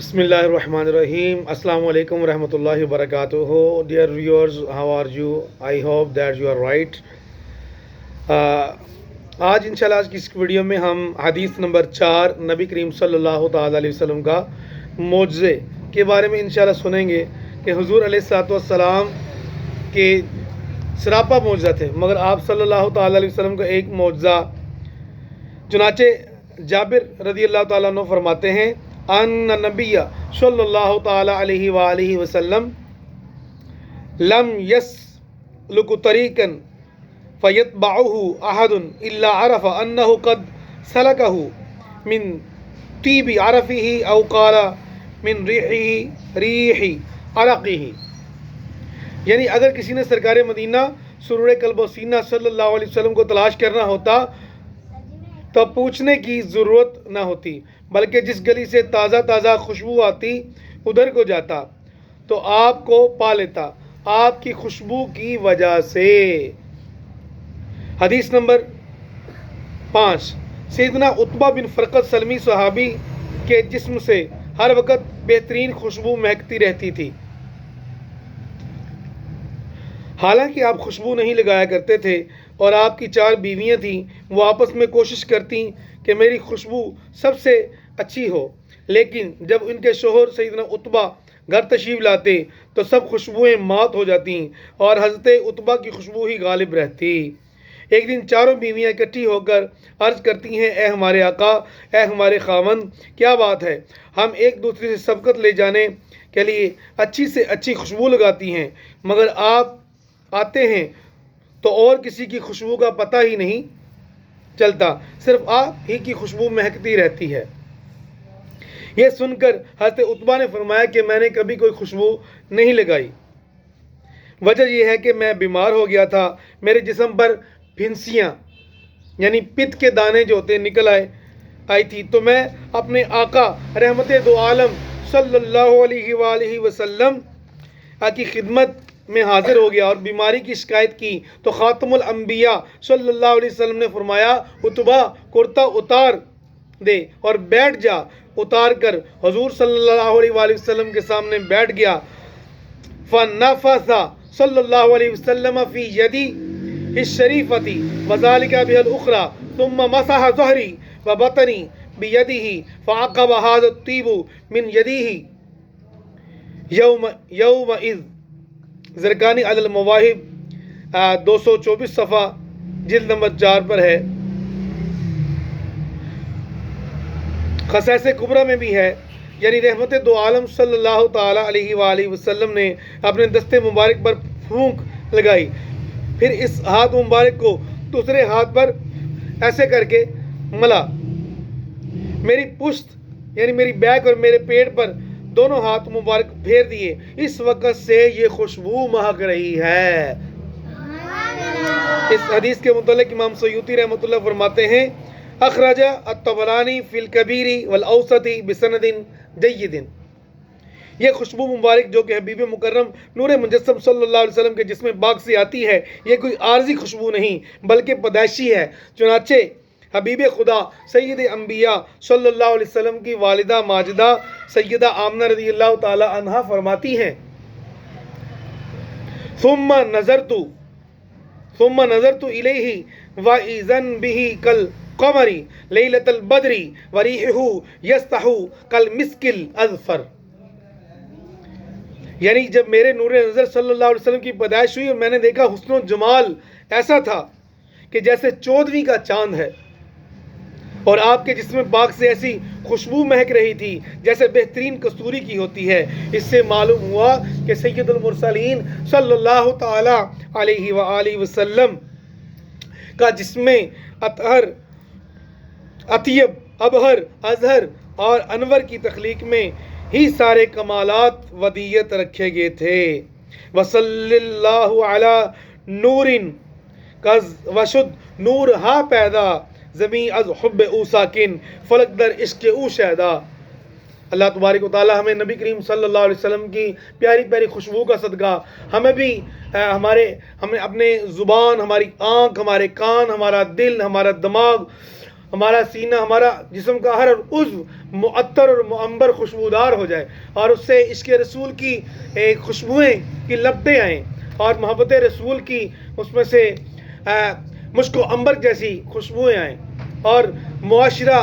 بسم اللہ الرحمن الرحیم. السلام علیکم ورحمۃ اللہ وبرکاتہ. Dear viewers, how are you? I hope that you are right. آج انشاءاللہ آج کی اس ویڈیو میں ہم حدیث نمبر 4 نبی کریم صلی اللہ تعالیٰ علیہ وسلم کا معجزے کے بارے میں انشاءاللہ سنیں گے کہ حضور علیہ الصلوۃ والسلام کے سراپا معجزہ تھے, مگر آپ صلی اللہ تعالیٰ علیہ وسلم کا ایک معجزہ. چنانچہ جابر رضی اللہ تعالیٰ عنہ فرماتے ہیں ان نبی صلی اللہ تعالیٰ علیہ وآلہ وسلم لم يسلك طریقا فيتبعه احد الا عرف انه قد سلكه من طيب عرفه او قال من ريح عرقه. یعنی اگر کسی نے سرکار مدینہ سرور قلب و سینہ صلی اللہ علیہ وسلم کو تلاش کرنا ہوتا تو پوچھنے کی ضرورت نہ ہوتی, بلکہ جس گلی سے تازہ تازہ خوشبو آتی ادھر کو جاتا تو آپ کو پا لیتا آپ کی خوشبو کی وجہ سے. حدیث نمبر 5. سیدنا عتبہ بن فرقد سلمی صحابی کے جسم سے ہر وقت بہترین خوشبو مہکتی رہتی تھی. حالانکہ آپ خوشبو نہیں لگایا کرتے تھے اور آپ کی 4 بیویاں تھیں, وہ آپس میں کوشش کرتیں کہ میری خوشبو سب سے اچھی ہو, لیکن جب ان کے شوہر سیدنا عتبہ گھر تشریف لاتے تو سب خوشبوئیں مات ہو جاتیں اور حضرت عتبہ کی خوشبو ہی غالب رہتی. ایک دن چاروں بیویاں اکٹھی ہو کر عرض کرتی ہیں, اے ہمارے آقا, اے ہمارے خاوند, کیا بات ہے, ہم ایک دوسرے سے سبقت لے جانے کے لیے اچھی سے اچھی خوشبو لگاتی ہیں, مگر آپ آتے ہیں تو اور کسی کی خوشبو کا پتہ ہی نہیں چلتا, صرف آپ ہی کی خوشبو مہکتی رہتی ہے. یہ سن کر حضرت عتبہ نے فرمایا کہ میں نے کبھی کوئی خوشبو نہیں لگائی. وجہ یہ ہے کہ میں بیمار ہو گیا تھا, میرے جسم پر پھنسیاں یعنی پت کے دانے جو ہوتے نکل آئی تھی, تو میں اپنے آقا رحمت دو عالم صلی اللہ علیہ وآلہ وسلم کی خدمت میں حاضر ہو گیا اور بیماری کی شکایت کی تو خاتم الانبیاء صلی اللہ علیہ وسلم نے فرمایا, عتبہ کرتا اتار دے اور بیٹھ جا. اتار کر حضور صلی اللہ علیہ وآلہ وسلم کے سامنے بیٹھ گیا. فنفث صلی اللہ علیہ وسلم فی یدی الشریفۃ وذلک بها الاخرى ثم مسح ظہری وبطنی بیدہ فعقب هذا الطیب من یدہ یومئذ. زرقانی علی المواہب 224 صفحہ جلد نمبر 4 پر ہے. خصائص کبریٰ میں بھی ہے, یعنی رحمت دو عالم صلی اللہ تعالیٰ علیہ وآلہ وسلم نے اپنے دستے مبارک پر پھونک لگائی, پھر اس ہاتھ مبارک کو دوسرے ہاتھ پر ایسے کر کے ملا, میری پشت یعنی میری بیک اور میرے پیٹ پر دونوں ہاتھ مبارک پھیر دیے. اس وقت سے یہ خوشبو مہک رہی ہے. اس حدیث کے متعلق امام سیوطی رحمۃ اللہ فرماتے ہیں, اخرج الطبرانی فی الکبیر والاوسط بسند جید. یہ خوشبو مبارک جو کہ حبیب مکرم نور مجسم صلی اللہ علیہ وسلم کے جسم پاک سے آتی ہے, یہ کوئی عارضی خوشبو نہیں بلکہ پیدائشی ہے. چنانچہ حبیب خدا سید انبیاء صلی اللہ علیہ وسلم کی والدہ ماجدہ سیدہ آمنہ رضی اللہ تعالی عنہا فرماتی ہیں, ثم نظرت الیہ وَإِذًا بِهِ كَالْقَمَرِ لَيْلَةَ الْبَدْرِ وَرِيحُهُ يَسْطَحُ كَالْمِسْكِ الْأَذْفَرِ. یعنی جب میرے نور نظر صلی اللہ علیہ وسلم کی پیدائش ہوئی اور میں نے دیکھا حسن و جمال ایسا تھا کہ جیسے 14ویں کا چاند ہے, اور آپ کے جسم پاک سے ایسی خوشبو مہک رہی تھی جیسے بہترین کستوری کی ہوتی ہے. اس سے معلوم ہوا کہ سید المرسلین صلی اللہ تعالی علیہ وآلہ وسلم کا جسم اطہر, اطیب, ابہر, اظہر اور انور کی تخلیق میں ہی سارے کمالات ودیت رکھے گئے تھے. وصلی اللہ علی نور کز وشد نور ہا پیدا زمین از حب او ساکن فلک در عشق او شہدا. اللہ تبارک و تعالی ہمیں نبی کریم صلی اللہ علیہ وسلم کی پیاری پیاری خوشبو کا صدقہ ہمیں بھی ہمیں اپنے زبان, ہماری آنکھ, ہمارے کان, ہمارا دل, ہمارا دماغ ہمارا سینہ، ہمارا جسم کا ہر عضو معطر اور معمبر خوشبودار ہو جائے، اور اس سے عشق رسول کی خوشبوئیں کی لپٹیں آئیں، اور محبت رسول کی اس میں سے مشک و عنبر جیسی خوشبوئیں آئیں، اور معاشرہ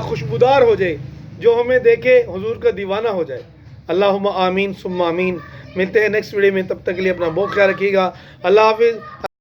خوشبودار ہو جائے، جو ہمیں دیکھے حضور کا دیوانہ ہو جائے۔ اللہم آمین ثم آمین۔ ملتے ہیں نیکسٹ ویڈیو میں، تب تک کے لیے اپنا بہت خیال رکھیے گا۔ اللہ حافظ۔